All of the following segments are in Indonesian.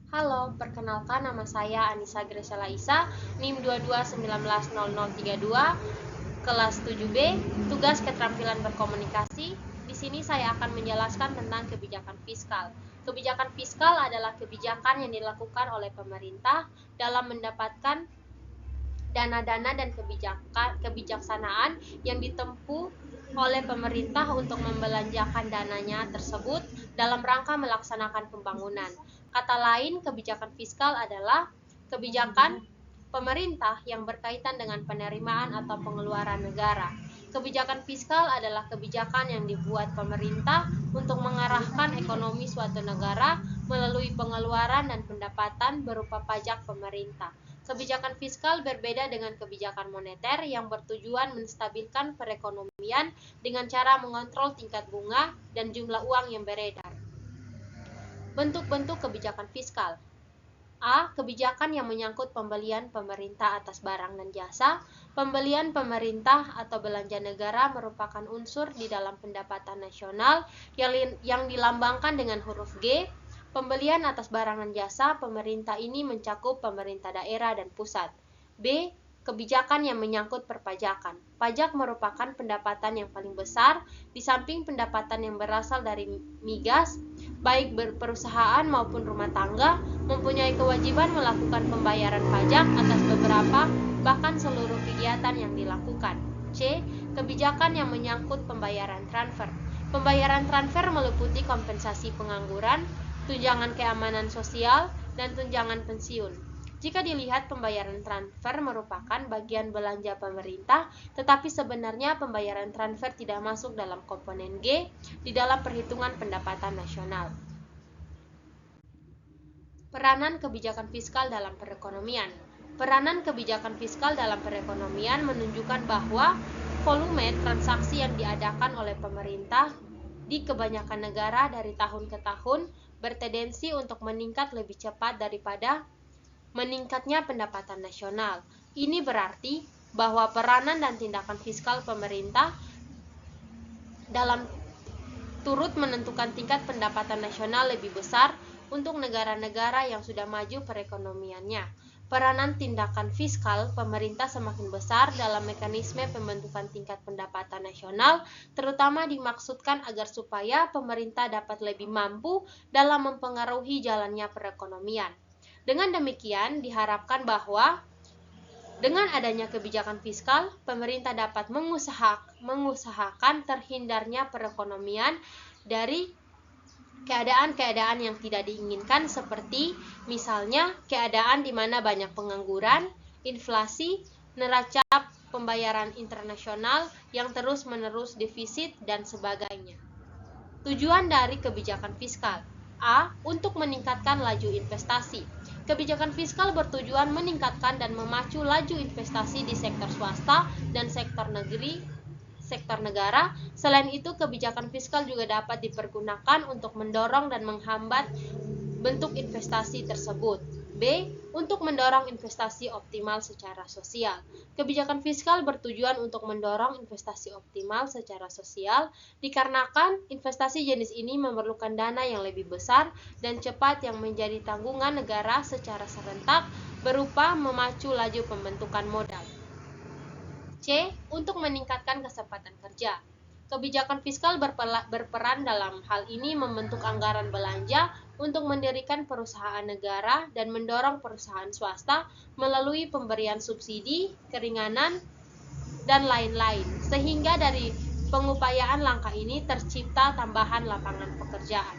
Halo, perkenalkan nama saya Anissa Gresela Isa, NIM 22190032, kelas 7B, tugas keterampilan berkomunikasi. Di sini saya akan menjelaskan tentang kebijakan fiskal. Kebijakan fiskal adalah kebijakan yang dilakukan oleh pemerintah dalam mendapatkan dana-dana dan kebijaksanaan yang ditempuh oleh pemerintah untuk membelanjakan dananya tersebut dalam rangka melaksanakan pembangunan. Kata lain, kebijakan fiskal adalah kebijakan pemerintah yang berkaitan dengan penerimaan atau pengeluaran negara. Kebijakan fiskal adalah kebijakan yang dibuat pemerintah untuk mengarahkan ekonomi suatu negara melalui pengeluaran dan pendapatan berupa pajak pemerintah. Kebijakan fiskal berbeda dengan kebijakan moneter yang bertujuan menstabilkan perekonomian dengan cara mengontrol tingkat bunga dan jumlah uang yang beredar. Bentuk-bentuk kebijakan fiskal. A. Kebijakan yang menyangkut pembelian pemerintah atas barang dan jasa. Pembelian pemerintah atau belanja negara merupakan unsur di dalam pendapatan nasional yang dilambangkan dengan huruf G. Pembelian atas barang dan jasa pemerintah ini mencakup pemerintah daerah dan pusat. B. Kebijakan yang menyangkut perpajakan. Pajak merupakan pendapatan yang paling besar di samping pendapatan yang berasal dari migas, baik perusahaan maupun rumah tangga mempunyai kewajiban melakukan pembayaran pajak atas beberapa bahkan seluruh kegiatan yang dilakukan. C. Kebijakan yang menyangkut pembayaran transfer. Pembayaran transfer meliputi kompensasi pengangguran, tunjangan keamanan sosial, dan tunjangan pensiun. Jika dilihat pembayaran transfer merupakan bagian belanja pemerintah, tetapi sebenarnya pembayaran transfer tidak masuk dalam komponen G di dalam perhitungan pendapatan nasional. Peranan kebijakan fiskal dalam perekonomian. Peranan kebijakan fiskal dalam perekonomian menunjukkan bahwa volume transaksi yang diadakan oleh pemerintah di kebanyakan negara dari tahun ke tahun bertendensi untuk meningkat lebih cepat daripada meningkatnya pendapatan nasional. Ini berarti bahwa peranan dan tindakan fiskal pemerintah dalam turut menentukan tingkat pendapatan nasional lebih besar untuk negara-negara yang sudah maju perekonomiannya. Peranan tindakan fiskal pemerintah semakin besar dalam mekanisme pembentukan tingkat pendapatan nasional, terutama dimaksudkan agar supaya pemerintah dapat lebih mampu dalam mempengaruhi jalannya perekonomian. Dengan demikian, diharapkan bahwa dengan adanya kebijakan fiskal, pemerintah dapat mengusahakan terhindarnya perekonomian dari keadaan-keadaan yang tidak diinginkan seperti misalnya keadaan di mana banyak pengangguran, inflasi, neraca pembayaran internasional yang terus-menerus defisit dan sebagainya. Tujuan dari kebijakan fiskal. A. Untuk meningkatkan laju investasi. Kebijakan fiskal bertujuan meningkatkan dan memacu laju investasi di sektor swasta dan sektor negara. Selain itu, kebijakan fiskal juga dapat dipergunakan untuk mendorong dan menghambat bentuk investasi tersebut. B. Untuk mendorong investasi optimal secara sosial. Kebijakan fiskal bertujuan untuk mendorong investasi optimal secara sosial dikarenakan investasi jenis ini memerlukan dana yang lebih besar dan cepat yang menjadi tanggungan negara secara serentak berupa memacu laju pembentukan modal. C. Untuk meningkatkan kesempatan kerja. Kebijakan fiskal berperan dalam hal ini membentuk anggaran belanja untuk mendirikan perusahaan negara dan mendorong perusahaan swasta melalui pemberian subsidi, keringanan, dan lain-lain. Sehingga dari pengupayaan langkah ini tercipta tambahan lapangan pekerjaan.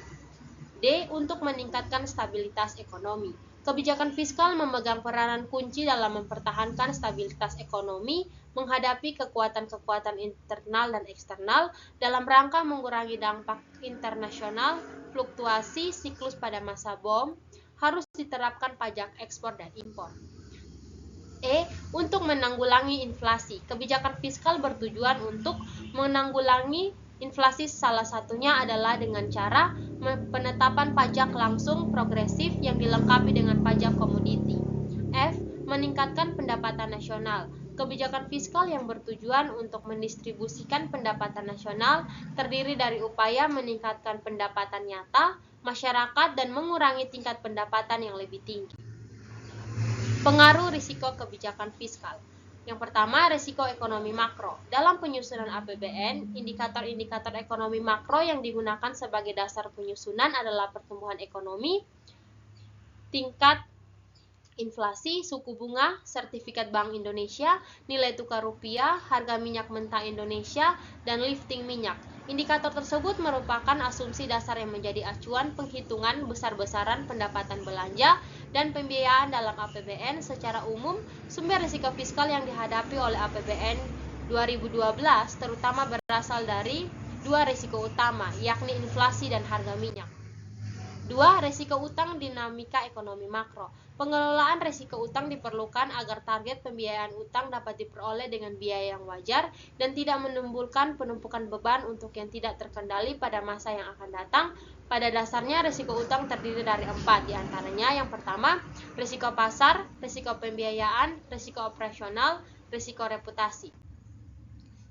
D. Untuk meningkatkan stabilitas ekonomi. Kebijakan fiskal memegang peranan kunci dalam mempertahankan stabilitas ekonomi menghadapi kekuatan-kekuatan internal dan eksternal dalam rangka mengurangi dampak internasional, fluktuasi siklus pada masa bom, harus diterapkan pajak ekspor dan impor. E. Untuk menanggulangi inflasi. Kebijakan fiskal bertujuan untuk menanggulangi inflasi, salah satunya adalah dengan cara penetapan pajak langsung progresif yang dilengkapi dengan pajak komoditi. F. Meningkatkan pendapatan nasional. Kebijakan fiskal yang bertujuan untuk mendistribusikan pendapatan nasional terdiri dari upaya meningkatkan pendapatan nyata masyarakat dan mengurangi tingkat pendapatan yang lebih tinggi. Pengaruh risiko kebijakan fiskal. Yang pertama, risiko ekonomi makro. Dalam penyusunan APBN, indikator-indikator ekonomi makro yang digunakan sebagai dasar penyusunan adalah pertumbuhan ekonomi, tingkat inflasi, suku bunga, sertifikat Bank Indonesia, nilai tukar rupiah, harga minyak mentah Indonesia, dan lifting minyak. Indikator tersebut merupakan asumsi dasar yang menjadi acuan penghitungan besar-besaran pendapatan belanja dan pembiayaan dalam APBN. Secara umum, sumber risiko fiskal yang dihadapi oleh APBN 2012 terutama berasal dari dua risiko utama, yakni inflasi dan harga minyak. 2. Risiko utang dinamika ekonomi makro. Pengelolaan risiko utang diperlukan agar target pembiayaan utang dapat diperoleh dengan biaya yang wajar dan tidak menimbulkan penumpukan beban untuk yang tidak terkendali pada masa yang akan datang. Pada dasarnya, risiko utang terdiri dari 4, diantaranya yang pertama, risiko pasar, risiko pembiayaan, risiko operasional, risiko reputasi.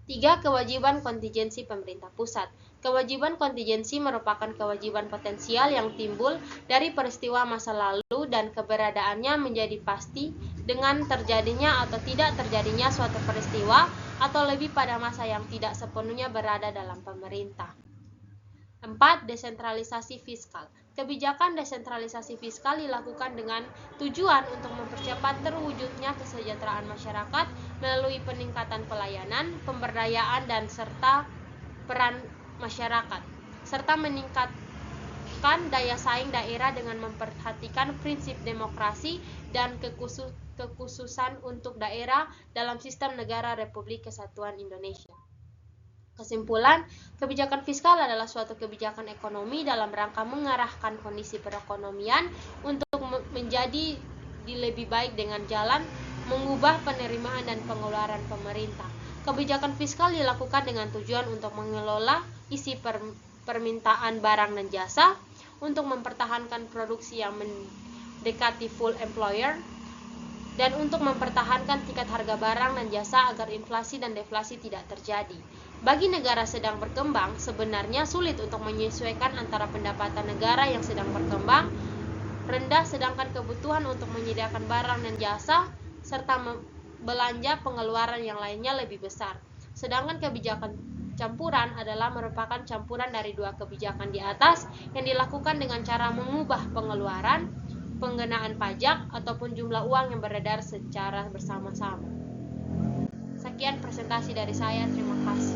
3. Kewajiban kontingensi pemerintah pusat. Kewajiban kontingensi merupakan kewajiban potensial yang timbul dari peristiwa masa lalu dan keberadaannya menjadi pasti dengan terjadinya atau tidak terjadinya suatu peristiwa atau lebih pada masa yang tidak sepenuhnya berada dalam pemerintah. 4. Desentralisasi fiskal. Kebijakan desentralisasi fiskal dilakukan dengan tujuan untuk mempercepat terwujudnya kesejahteraan masyarakat melalui peningkatan pelayanan, pemberdayaan, dan serta peran masyarakat, serta meningkatkan daya saing daerah dengan memperhatikan prinsip demokrasi dan kekhususan untuk daerah dalam sistem negara Republik Kesatuan Indonesia. Kesimpulan, kebijakan fiskal adalah suatu kebijakan ekonomi dalam rangka mengarahkan kondisi perekonomian untuk menjadi lebih baik dengan jalan mengubah penerimaan dan pengeluaran pemerintah. Kebijakan fiskal dilakukan dengan tujuan untuk mengelola isi permintaan barang dan jasa, untuk mempertahankan produksi yang mendekati full employer, dan untuk mempertahankan tingkat harga barang dan jasa agar inflasi dan deflasi tidak terjadi. Bagi negara sedang berkembang, sebenarnya sulit untuk menyesuaikan antara pendapatan negara yang sedang berkembang rendah sedangkan kebutuhan untuk menyediakan barang dan jasa serta belanja pengeluaran yang lainnya lebih besar. Sedangkan kebijakan campuran adalah merupakan campuran dari dua kebijakan di atas yang dilakukan dengan cara mengubah pengeluaran, pengenaan pajak, ataupun jumlah uang yang beredar secara bersama-sama. Sekian presentasi dari saya, terima kasih.